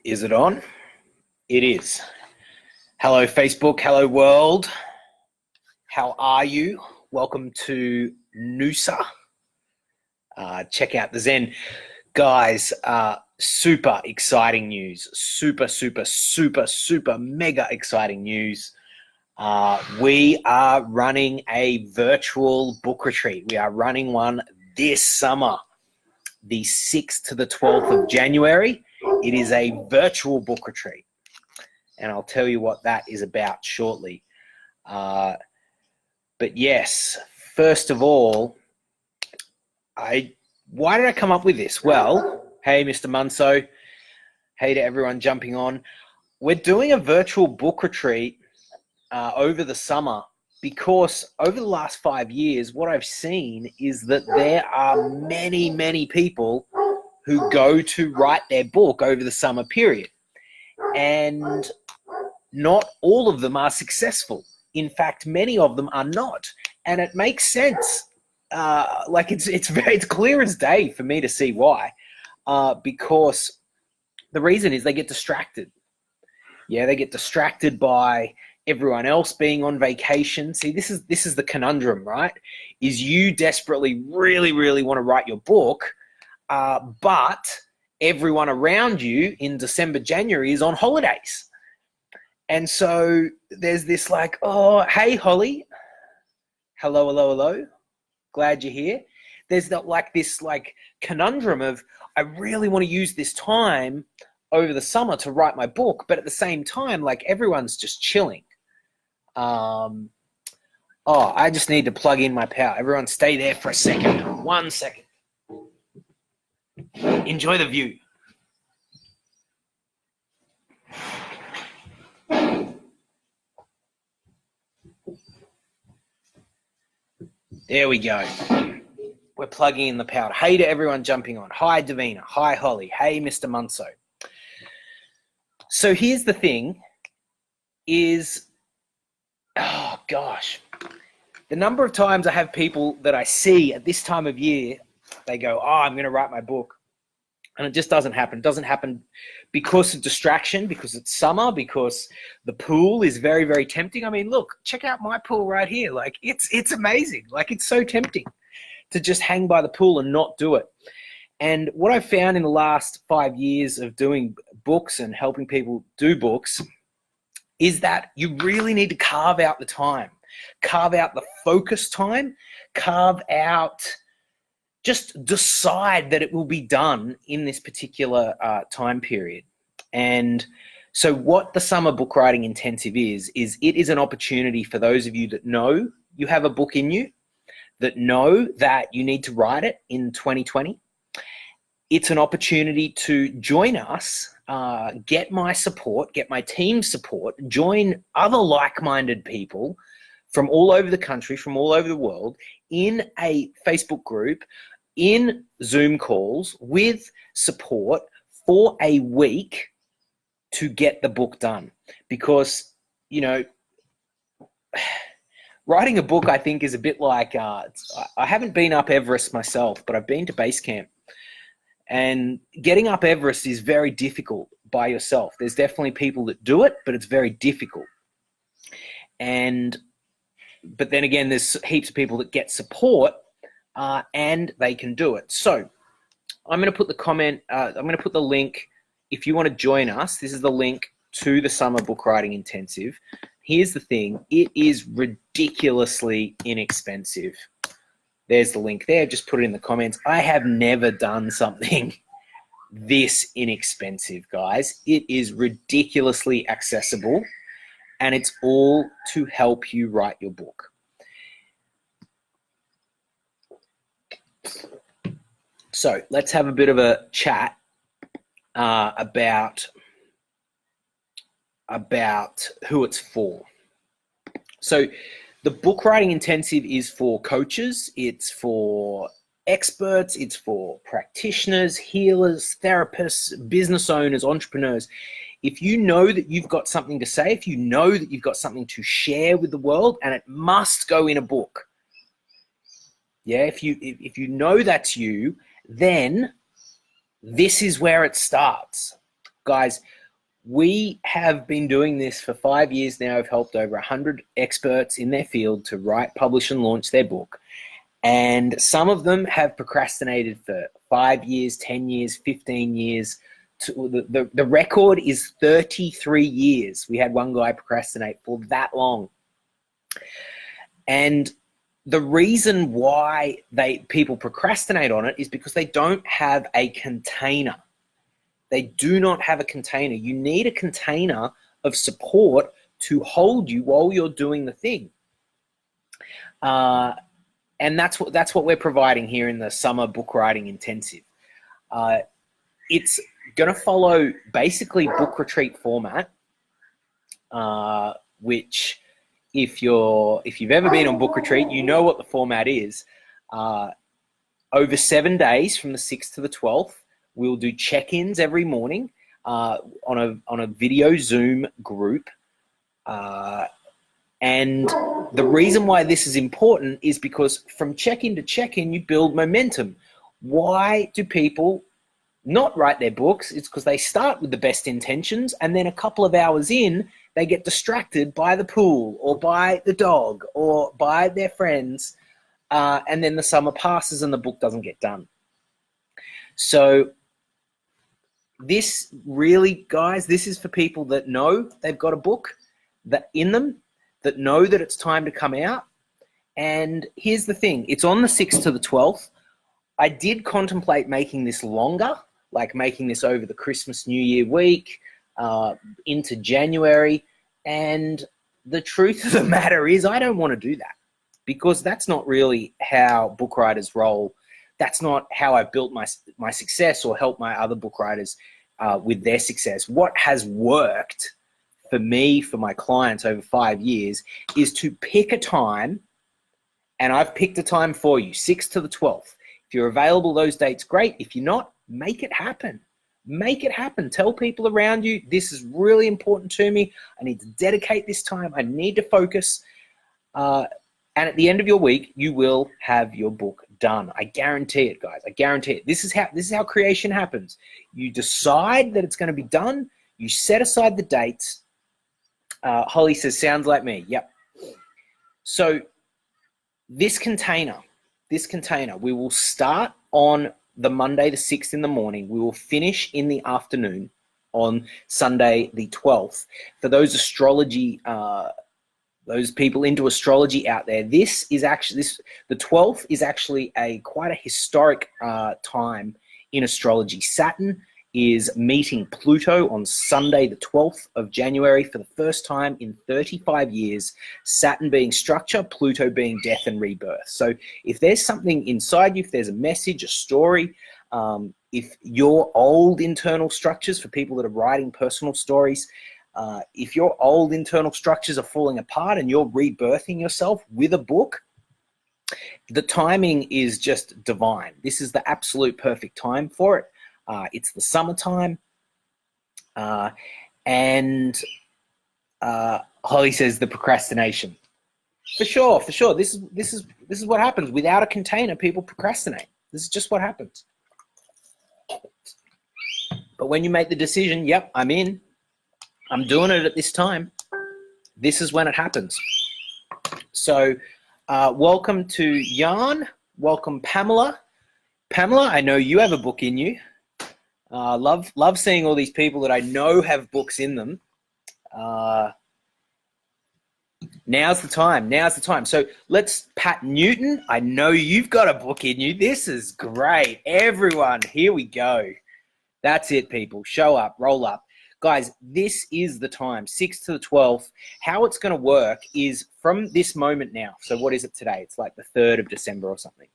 Is it on? It is. Hello, Facebook. Hello, world. How are you? Welcome to Noosa. Check out the Zen. Guys, super exciting news. Super mega exciting news. We are running a virtual book retreat. We are running one this summer, the 6th to the 12th of January. It is a virtual book retreat, and I'll tell you what that is about shortly. But yes, first of all, why did I come up with this? Well, hey, Mr. Munso. Hey to everyone jumping on. We're doing a virtual book retreat over the summer because over the last 5 years, what I've seen is that there are many people who go to write their book over the summer period. And not all of them are successful. In fact, many of them are not. And it makes sense. It's clear as day for me to see why. Because the reason is they get distracted. Yeah, they get distracted by everyone else being on vacation. See, this is the conundrum, right? Is you desperately really want to write your book, but everyone around you in December, January is on holidays. And so there's this like, oh, hey, Holly. Hello. Glad you're here. There's this conundrum of, I really want to use this time over the summer to write my book, but at the same time, everyone's just chilling. I just need to plug in my power. Everyone stay there for a second. 1 second. Enjoy the view. There we go. We're plugging in the power. Hey to everyone jumping on. Hi, Davina. Hi, Holly. Hey, Mr. Munso. So here's the thing is, oh gosh, the number of times I have people that I see at this time of year, they go, I'm going to write my book. And it just doesn't happen. It doesn't happen because of distraction, because it's summer, because the pool is very tempting. I mean, look, check out my pool right here. It's amazing. It's so tempting to just hang by the pool and not do it. And what I've found in the last 5 years of doing books and helping people do books is that you really need to carve out the time, carve out the focus time, just decide that it will be done in this particular time period. And so what the Summer Book Writing Intensive is it is an opportunity for those of you that know you have a book in you, that know that you need to write it in 2020. It's an opportunity to join us, get my support, get my team's support, join other like-minded people from all over the country, from all over the world, in a Facebook group, in Zoom calls with support for a week to get the book done. Because, writing a book, I think, is a bit like, I haven't been up Everest myself, but I've been to base camp. And getting up Everest is very difficult by yourself. There's definitely people that do it, but it's very difficult. But then again, there's heaps of people that get support and they can do it. So I'm going to put the link. If you want to join us, this is the link to the Summer Book Writing Intensive. Here's the thing. It is ridiculously inexpensive. There's the link there. Just put it in the comments. I have never done something this inexpensive, guys. It is ridiculously accessible, and it's all to help you write your book. So let's have a bit of a chat about who it's for. So the book writing intensive is for coaches, it's for experts, it's for practitioners, healers, therapists, business owners, entrepreneurs. If you know that you've got something to say, if you know that you've got something to share with the world, and it must go in a book, yeah, if you know that's you, then this is where it starts. Guys, we have been doing this for 5 years now. I've helped over 100 experts in their field to write, publish, and launch their book. And some of them have procrastinated for 5 years, 10 years, 15 years. The record is 33 years. We had one guy procrastinate for that long. And the reason why people procrastinate on it is because they don't have a container. They do not have a container. You need a container of support to hold you while you're doing the thing. And that's what we're providing here in the Summer Book Writing Intensive. It's going to follow basically book retreat format, which if you've ever been on book retreat, you know what the format is. Over 7 days from the 6th to the 12th, we'll do check-ins every morning on a video Zoom group. And the reason why this is important is because from check-in to check-in, you build momentum. Why do people not write their books? It's because they start with the best intentions, and then a couple of hours in, they get distracted by the pool or by the dog or by their friends, and then the summer passes and the book doesn't get done. So this really, guys, this is for people that know they've got a book that in them, that know that it's time to come out. And here's the thing, it's on the 6th to the 12th. I did contemplate making this longer, like making this over the Christmas New Year week, into January. And the truth of the matter is I don't want to do that, because that's not really how book writers roll. That's not how I've built my success or helped my other book writers with their success. What has worked for me, for my clients over 5 years, is to pick a time, and I've picked a time for you, 6th to the 12th. If you're available those dates, great. If you're not, make it happen. Make it happen. Tell people around you, this is really important to me. I need to dedicate this time. I need to focus. And at the end of your week, you will have your book done. I guarantee it, guys. I guarantee it. This is how creation happens. You decide that it's going to be done. You set aside the dates. Holly says, sounds like me. Yep. So this container, we will start on the Monday, the 6th in the morning. We will finish in the afternoon on Sunday, the 12th. For those astrology, those people into astrology out there, the 12th is actually quite a historic time in astrology. Saturn is meeting Pluto on Sunday, the 12th of January, for the first time in 35 years. Saturn being structure, Pluto being death and rebirth. So if there's something inside you, if there's a message, a story, if your old internal structures, for people that are writing personal stories, if your old internal structures are falling apart and you're rebirthing yourself with a book, the timing is just divine. This is the absolute perfect time for it. It's the summertime, and Holly says the procrastination. For sure. This is what happens. Without a container, people procrastinate. This is just what happens. But when you make the decision, yep, I'm in. I'm doing it at this time. This is when it happens. So, welcome to Jan. Welcome, Pamela. Pamela, I know you have a book in you. Love seeing all these people that I know have books in them. Now's the time. So let's, Pat Newton, I know you've got a book in you. This is great. Everyone, here we go. That's it, people. Show up, roll up. Guys, this is the time, 6th to the 12th. How it's going to work is from this moment now. So what is it today? It's like the 3rd of December or something.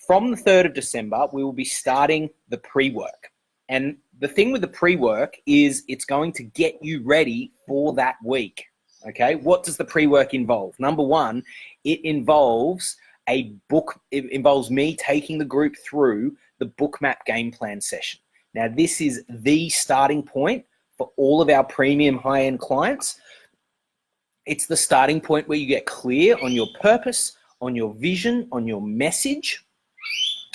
From the 3rd of December, we will be starting the pre-work. And the thing with the pre-work is it's going to get you ready for that week. Okay, what does the pre-work involve? Number one, it involves me taking the group through the Bookmap game plan session. Now, this is the starting point for all of our premium high-end clients. It's the starting point where you get clear on your purpose, on your vision, on your message.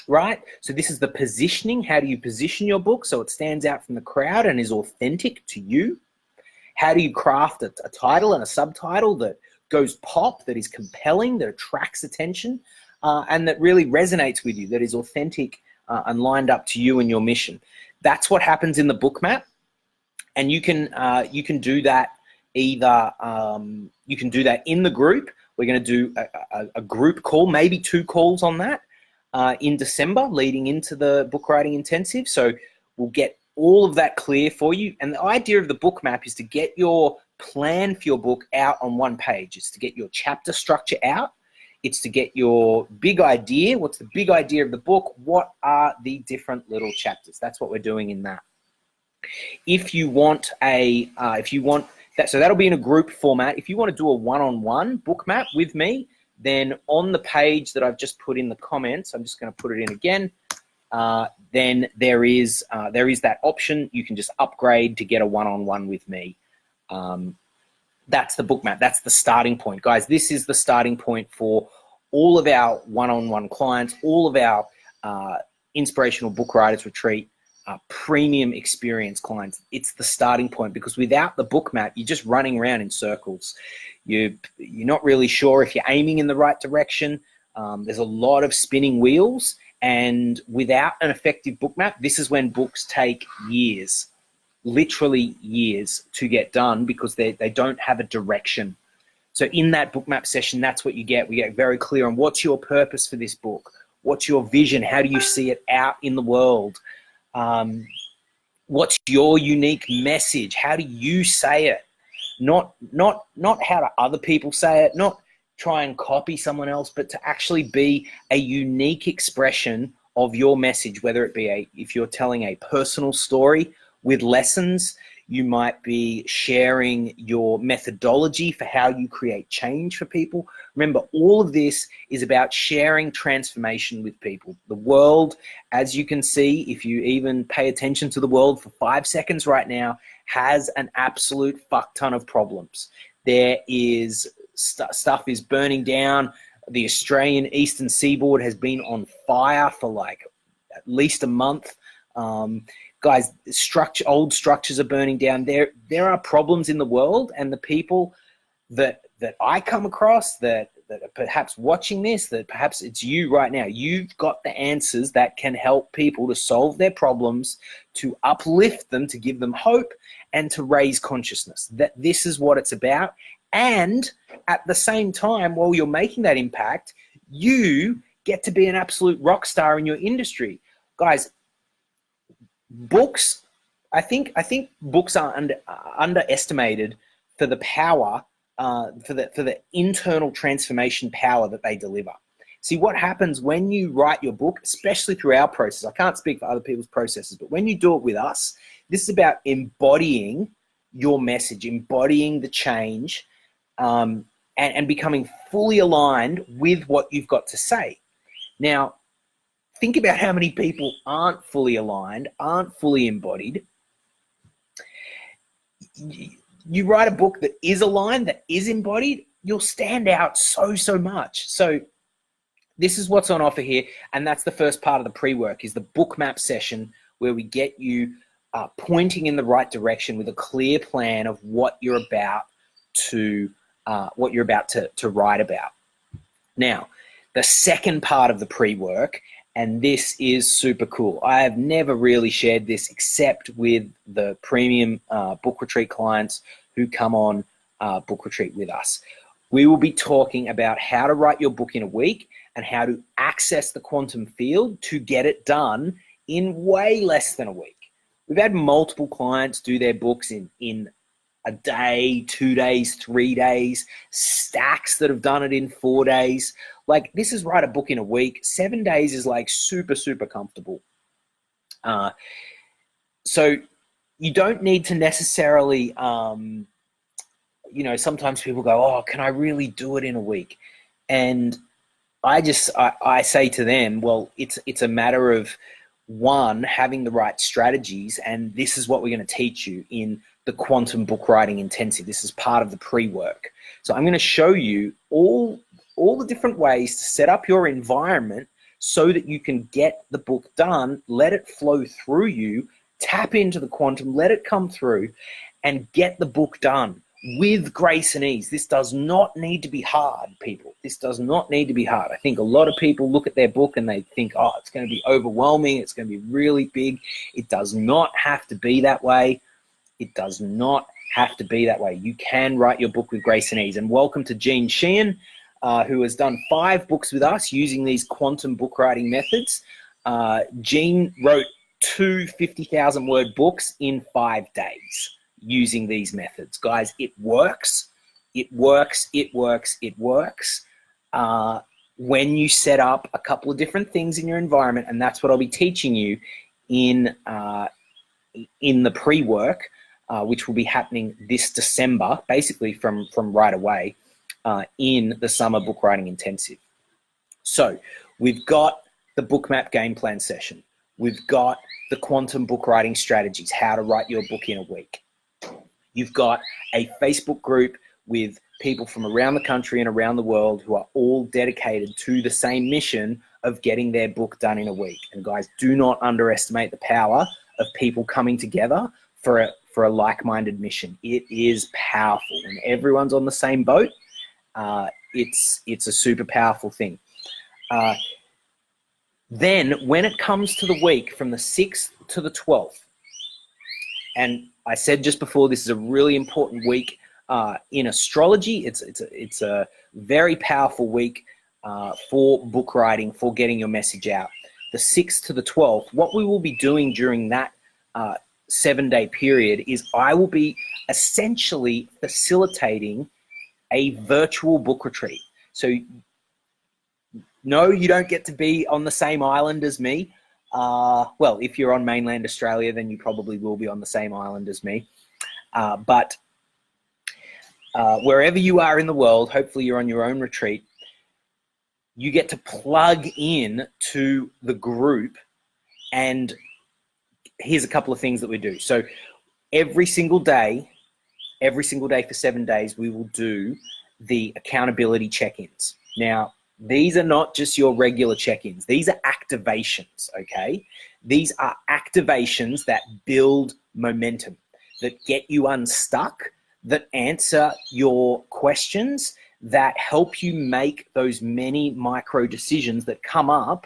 right? So this is the positioning. How do you position your book so it stands out from the crowd and is authentic to you? How do you craft a title and a subtitle that goes pop, that is compelling, that attracts attention, and that really resonates with you, that is authentic and lined up to you and your mission? That's what happens in the book map, and you can do that either you can do that in the group. We're going to do a group call, maybe 2 calls on that in December, leading into the book writing intensive. So we'll get all of that clear for you. And the idea of the book map is to get your plan for your book out on one page. It's to get your chapter structure out. It's to get your big idea. What's the big idea of the book? What are the different little chapters? That's what we're doing in that. If you want so that'll be in a group format. If you want to do a one-on-one book map with me, then on the page that I've just put in the comments, I'm just going to put it in again. Then there is that option. You can just upgrade to get a one-on-one with me. That's the book map. That's the starting point, guys. This is the starting point for all of our one-on-one clients, all of our inspirational book writers retreat premium experience clients. It's the starting point, because without the book map, you're just running around in circles. You're not really sure if you're aiming in the right direction. There's a lot of spinning wheels, and without an effective book map, this is when books take years, literally years to get done, because they don't have a direction. So in that book map session, that's what you get. We get very clear on what's your purpose for this book, what's your vision, how do you see it out in the world, what's your unique message, how do you say it, not how do other people say it, not try and copy someone else, but to actually be a unique expression of your message, whether it be if you're telling a personal story with lessons, you might be sharing your methodology for how you create change for people. Remember, all of this is about sharing transformation with people. The world, as you can see, if you even pay attention to the world for 5 seconds right now, has an absolute fuck ton of problems. There is stuff is burning down. The Australian Eastern Seaboard has been on fire for like at least a month. Guys, old structures are burning down. There are problems in the world, and the people that I come across that are perhaps watching this, that perhaps it's you right now, you've got the answers that can help people to solve their problems, to uplift them, to give them hope, and to raise consciousness. That this is what it's about. And at the same time, while you're making that impact, you get to be an absolute rock star in your industry. Guys, books, I think books are underestimated for the power, for the internal transformation power that they deliver. See, what happens when you write your book, especially through our process, I can't speak for other people's processes, but when you do it with us, this is about embodying your message, embodying the change, and becoming fully aligned with what you've got to say. Now, think about how many people aren't fully aligned, aren't fully embodied. You write a book that is aligned, that is embodied, you'll stand out so much. So this is what's on offer here, and that's the first part of the pre-work, is the book map session, where we get you pointing in the right direction with a clear plan of what you're about to write about. Now, the second part of the pre-work, and this is super cool. I have never really shared this except with the premium book retreat clients who come on book retreat with us. We will be talking about how to write your book in a week and how to access the quantum field to get it done in way less than a week. We've had multiple clients do their books in a day, 2 days, 3 days, stacks that have done it in 4 days. Like, this is write a book in a week. 7 days is like super comfortable. So you don't need to necessarily, sometimes people go, oh, can I really do it in a week? And I say to them, well, it's a matter of, one, having the right strategies, and this is what we're going to teach you in the Quantum Book Writing Intensive. This is part of the pre-work. So I'm going to show you all the different ways to set up your environment so that you can get the book done, let it flow through you, tap into the quantum, let it come through, and get the book done with grace and ease. This does not need to be hard, people. This does not need to be hard. I think a lot of people look at their book and they think, oh, it's going to be overwhelming. It's going to be really big. It does not have to be that way. It does not have to be that way. You can write your book with grace and ease. And welcome to Gene Sheehan, who has done 5 books with us using these quantum book writing methods. Gene wrote 2 50,000-word books in 5 days using these methods. Guys, it works. It works. It works. It works. When you set up a couple of different things in your environment, and that's what I'll be teaching you in the pre-work, which will be happening this December, basically from right away, in the Summer Book Writing Intensive. So we've got the Bookmap game plan session. We've got the quantum book writing strategies, how to write your book in a week. You've got a Facebook group with people from around the country and around the world who are all dedicated to the same mission of getting their book done in a week. And guys, do not underestimate the power of people coming together for a like-minded mission. It is powerful. When everyone's on the same boat, it's a super powerful thing. Then when it comes to the week from the 6th to the 12th, and I said just before, this is a really important week in astrology. It's a very powerful week for book writing, for getting your message out. The 6th to the 12th, what we will be doing during that 7-day period is I will be essentially facilitating a virtual book retreat. So no, you don't get to be on the same island as me. Well, if you're on mainland Australia, then you probably will be on the same island as me. But wherever you are in the world, hopefully you're on your own retreat, you get to plug in to the group. And here's a couple of things that we do. So every single day for 7 days, we will do the accountability check-ins. Now, these are not just your regular check-ins. These are activations, okay? These are activations that build momentum, that get you unstuck, that answer your questions, that help you make those many micro decisions that come up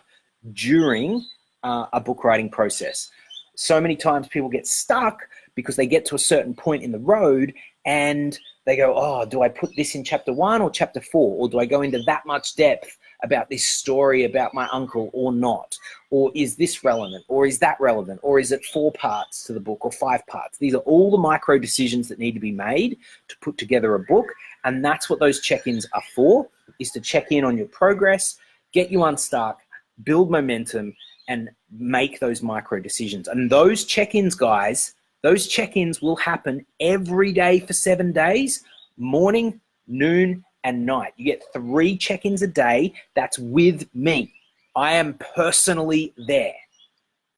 during a book writing process. So many times people get stuck because they get to a certain point in the road and they go, oh, do I put this in chapter 1 or chapter 4? Or do I go into that much depth about this story about my uncle or not? Or is this relevant? Or is that relevant? Or is it 4 parts to the book or 5 parts? These are all the micro decisions that need to be made to put together a book. And that's what those check-ins are for, is to check in on your progress, get you unstuck, build momentum, and make those micro decisions. And those check-ins, guys, those check-ins will happen every day for 7 days, morning, noon, and night. You get 3 check-ins a day. That's with me. I am personally there.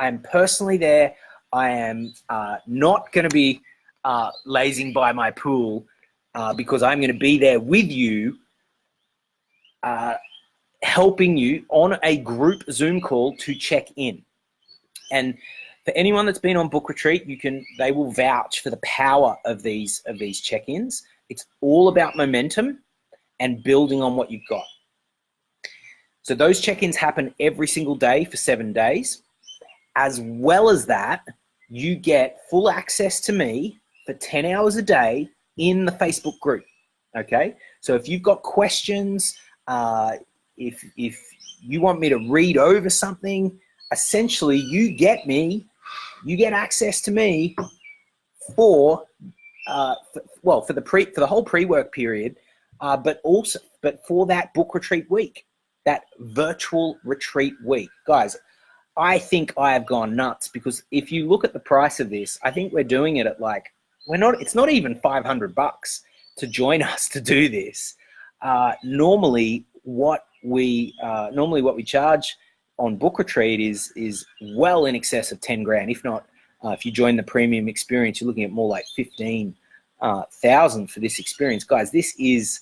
I am personally there. I am not going to be lazing by my pool because I'm going to be there with you, helping you on a group Zoom call to check in. And for anyone that's been on book retreat, they will vouch for the power of these check-ins. It's all about momentum and building on what you've got. So those check-ins happen every single day for 7 days. As well as that, you get full access to me for 10 hours a day in the Facebook group. Okay? So if you've got questions, if you want me to read over something, essentially you get access to me for the whole pre-work period, but for that book retreat week, that virtual retreat week. Guys, I think I have gone nuts, because if you look at the price of this, I think we're doing it at it's not even $500 to join us to do this. Normally what we charge on book retreat is well in excess of 10 grand. If not, if you join the premium experience, you're looking at more like 15,000 for this experience. Guys, this is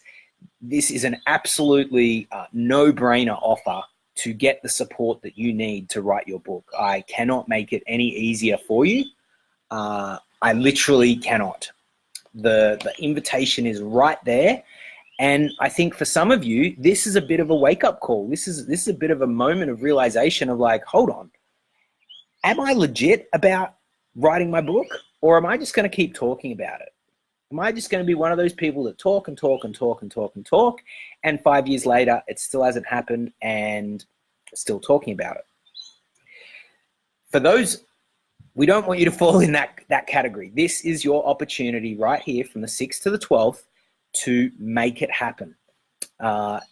an absolutely no-brainer offer to get the support that you need to write your book. I cannot make it any easier for you. I literally cannot. The invitation is right there. And I think for some of you, this is a bit of a wake-up call. This is a bit of a moment of realization of like, hold on, am I legit about writing my book, or am I just going to keep talking about it? Am I just going to be one of those people that talk and talk and talk and talk and talk, and 5 years later, it still hasn't happened and still talking about it? For those, we don't want you to fall in that category. This is your opportunity right here from the 6th to the 12th to make it happen,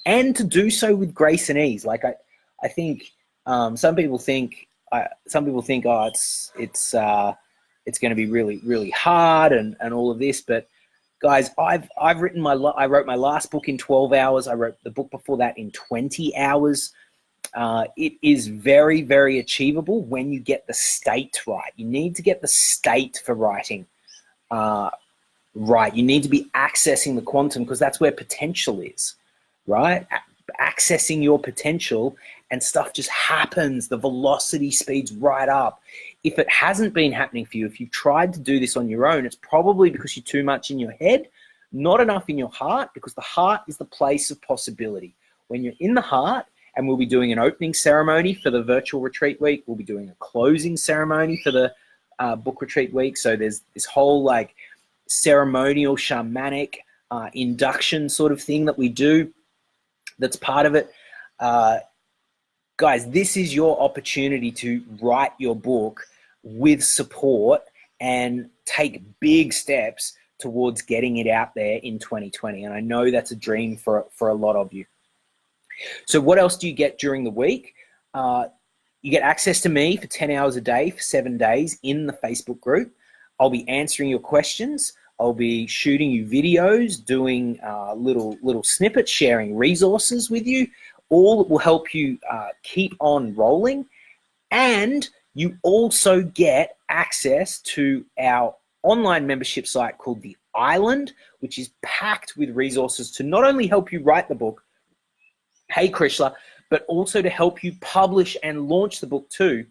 and to do so with grace and ease. Like I think some people think, oh, it's going to be really, really hard and all of this. But guys, I wrote my last book in 12 hours. I wrote the book before that in 20 hours. It is very, very achievable when you get the state right. You need to get the state for writing right. You need to be accessing the quantum, because that's where potential is, right? Accessing your potential, and stuff just happens. The velocity speeds right up. If it hasn't been happening for you, if you've tried to do this on your own, it's probably because you're too much in your head, not enough in your heart, because the heart is the place of possibility. When you're in the heart, and we'll be doing an opening ceremony for the virtual retreat week, we'll be doing a closing ceremony for the book retreat week. So there's this whole like ceremonial shamanic induction sort of thing that we do that's part of it. Guys, this is your opportunity to write your book with support and take big steps towards getting it out there in 2020. And I know that's a dream for a lot of you. So what else do you get during the week? You get access to me for 10 hours a day for 7 days in the Facebook group. I'll be answering your questions. I'll be shooting you videos, doing little snippets, sharing resources with you, all that will help you keep on rolling. And you also get access to our online membership site called The Island, which is packed with resources to not only help you write the book, hey Krishla, but also to help you publish and launch the book too.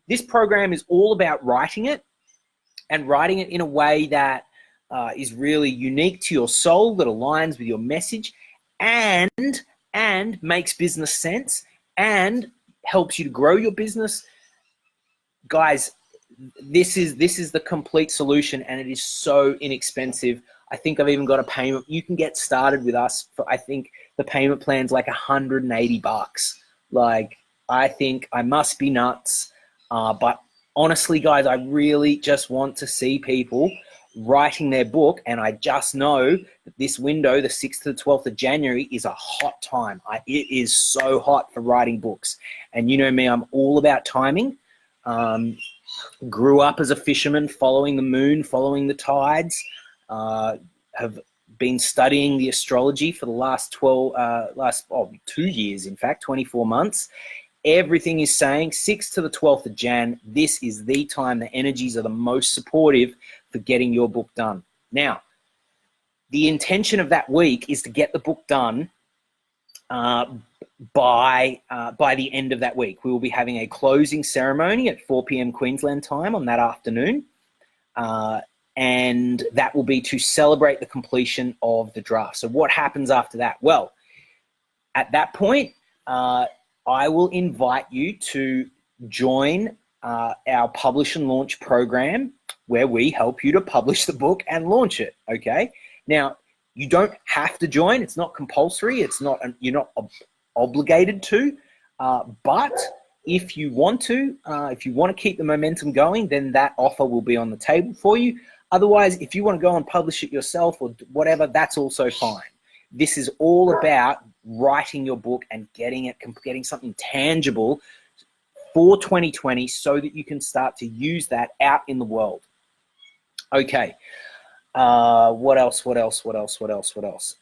This program is all about writing it, and writing it in a way that is really unique to your soul, that aligns with your message, and makes business sense, and helps you to grow your business. Guys, this is the complete solution, and it is so inexpensive. I think I've even got a payment. You can get started with us for, I think the payment plan's like $180. Like, I think I must be nuts. But honestly, guys, I really just want to see people writing their book. And I just know that this window, the 6th to the 12th of January, is a hot time. It is so hot for writing books. And you know me, I'm all about timing. Grew up as a fisherman, following the moon, following the tides. Have been studying the astrology for the last 2 years, in fact, 24 months. Everything is saying 6th to the 12th of Jan, this is the time the energies are the most supportive for getting your book done. Now, the intention of that week is to get the book done by the end of that week. We will be having a closing ceremony at 4 p.m. Queensland time on that afternoon. And that will be to celebrate the completion of the draft. So what happens after that? Well, at that point, I will invite you to join our Publish and Launch program, where we help you to publish the book and launch it, okay? Now, you don't have to join. It's not compulsory. You're not obligated to. But if you want to keep the momentum going, then that offer will be on the table for you. Otherwise, if you want to go and publish it yourself or whatever, that's also fine. This is all about writing your book and getting something tangible for 2020 so that you can start to use that out in the world. Okay. What else?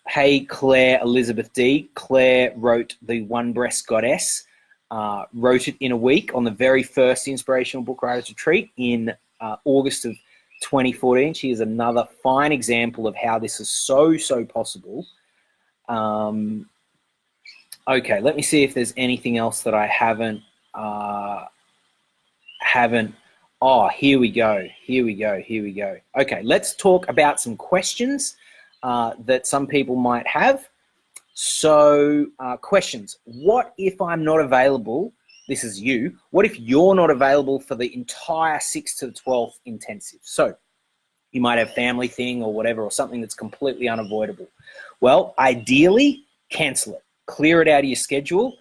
Hey, Claire Elizabeth D. Claire wrote The One Breast Goddess. Wrote it in a week on the very first Inspirational Book Writers Retreat in August of 2014. She is another fine example of how this is so possible. Okay, let me see if there's anything else that I haven't. Oh, here we go. Okay, let's talk about some questions that some people might have. So, questions. What if I'm not available? This is you. What if you're not available for the entire 6th to the 12th intensive? So, you might have family thing or whatever, or something that's completely unavoidable. Well, ideally, cancel it. Clear it out of your schedule,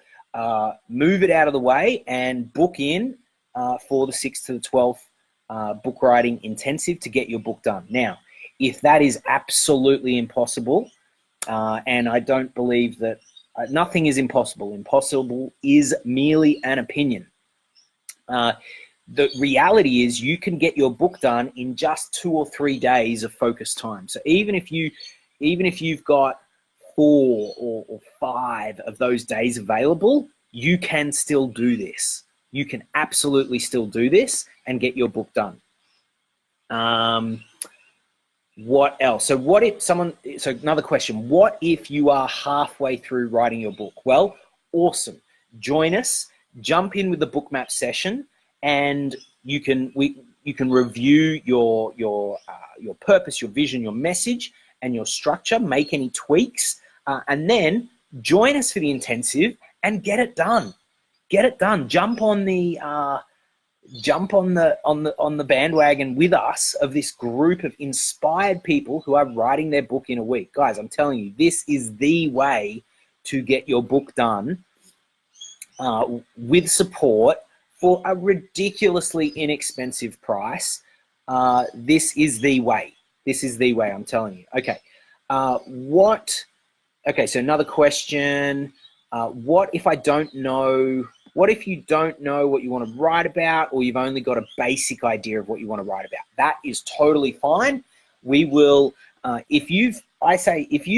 move it out of the way, and book in for the 6th to the 12th book writing intensive to get your book done. Now, if that is absolutely impossible, and I don't believe that nothing is impossible. Impossible is merely an opinion. The reality is you can get your book done in just 2 or 3 days of focus time. So even if you've got 4 or 5 of those days available, you can still do this. You can absolutely still do this and get your book done. What else? So another question, what if you are halfway through writing your book? Well, awesome. Join us, jump in with the Bookmap session, and you can review your purpose, your vision, your message, and your structure, make any tweaks, and then join us for the intensive and get it done. Get it done. Jump on the bandwagon with us of this group of inspired people who are writing their book in a week. Guys, I'm telling you, this is the way to get your book done with support for a ridiculously inexpensive price. This is the way. This is the way, I'm telling you. Okay. Okay, so another question. What if I don't know... What if you don't know what you want to write about, or you've only got a basic idea of what you want to write about? That is totally fine. We will, if you've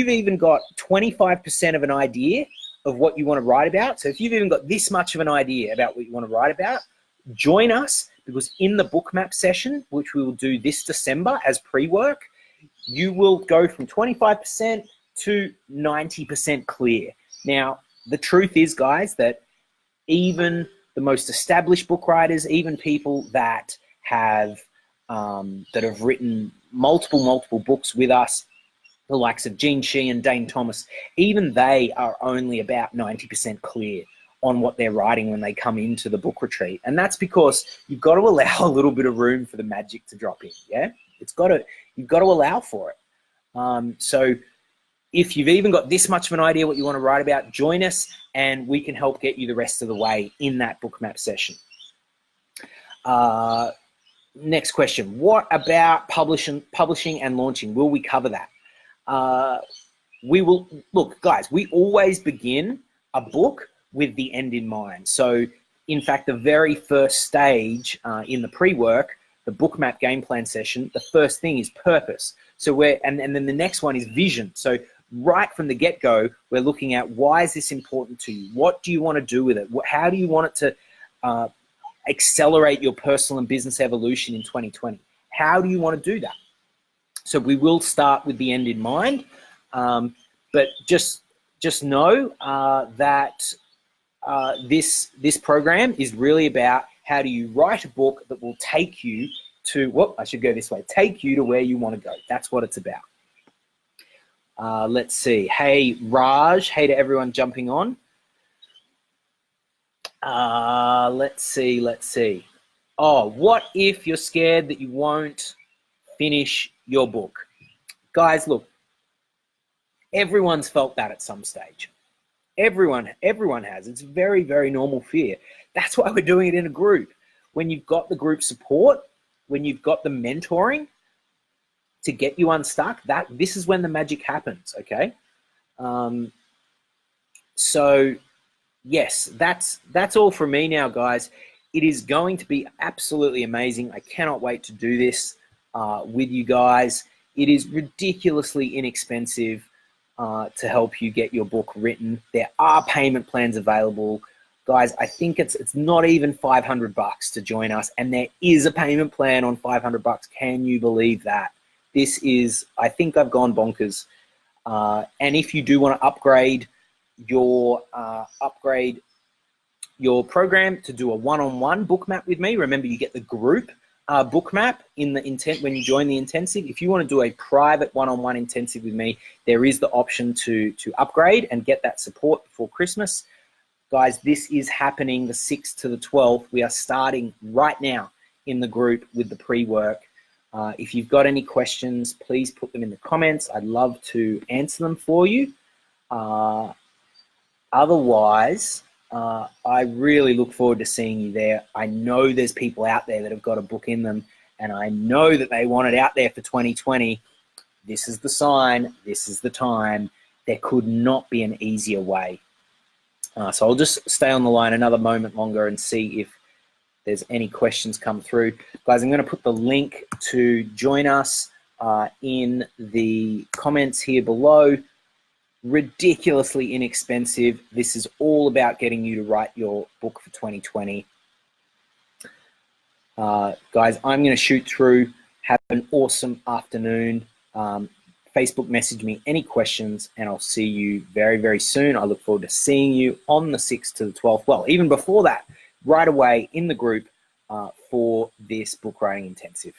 even got 25% of an idea of what you want to write about, so if you've even got this much of an idea about what you want to write about, join us, because in the Bookmap session, which we will do this December as pre-work, you will go from 25% to 90% clear. Now, the truth is, guys, that even the most established book writers, even people that have written multiple books with us, the likes of Gene Shee and Dane Thomas, even they are only about 90% clear on what they're writing when they come into the book retreat. And that's because you've got to allow a little bit of room for the magic to drop in, yeah? You've got to allow for it. So if you've even got this much of an idea what you want to write about, join us and we can help get you the rest of the way in that Bookmap session. Next question. What about publishing and launching? Will we cover that? We will. Look, guys, we always begin a book with the end in mind. So, in fact, the very first stage in the pre-work, the Bookmap game plan session, the first thing is purpose. So and then the next one is vision. So right from the get-go, we're looking at, why is this important to you? What do you want to do with it? How do you want it to accelerate your personal and business evolution in 2020? How do you want to do that? So we will start with the end in mind, but just know that this program is really about how do you write a book that will take you to, I should go this way, take you to where you want to go. That's what it's about. Let's see. Hey, Raj. Hey to everyone jumping on. Let's see. Oh, what if you're scared that you won't finish your book? Guys, look, everyone's felt that at some stage. Everyone has. It's a very, very normal fear. That's why we're doing it in a group. When you've got the group support, when you've got the mentoring to get you unstuck, this is when the magic happens, okay? So yes, that's all from me now, guys. It is going to be absolutely amazing. I cannot wait to do this with you guys. It is ridiculously inexpensive to help you get your book written. There are payment plans available. Guys, I think it's not even $500 to join us, and there is a payment plan on $500. Can you believe that? This is, I think I've gone bonkers. And if you do want to upgrade your upgrade your program to do a one-on-one book map with me. Remember, you get the group book map in the intent when you join the intensive. If you want to do a private one-on-one intensive with me, there is the option to upgrade and get that support before Christmas. Guys, this is happening the 6th to the 12th. We are starting right now in the group with the pre-work. If you've got any questions, please put them in the comments. I'd love to answer them for you. Otherwise, I really look forward to seeing you there. I know there's people out there that have got a book in them, and I know that they want it out there for 2020. This is the sign. This is the time. There could not be an easier way. So I'll just stay on the line another moment longer and see if there's any questions come through. Guys, I'm going to put the link to join us in the comments here below. Ridiculously inexpensive. This is all about getting you to write your book for 2020. Guys, I'm going to shoot through. Have an awesome afternoon. Facebook message me any questions, and I'll see you very, very soon. I look forward to seeing you on the 6th to the 12th. Well, even before that, right away in the group for this book writing intensive.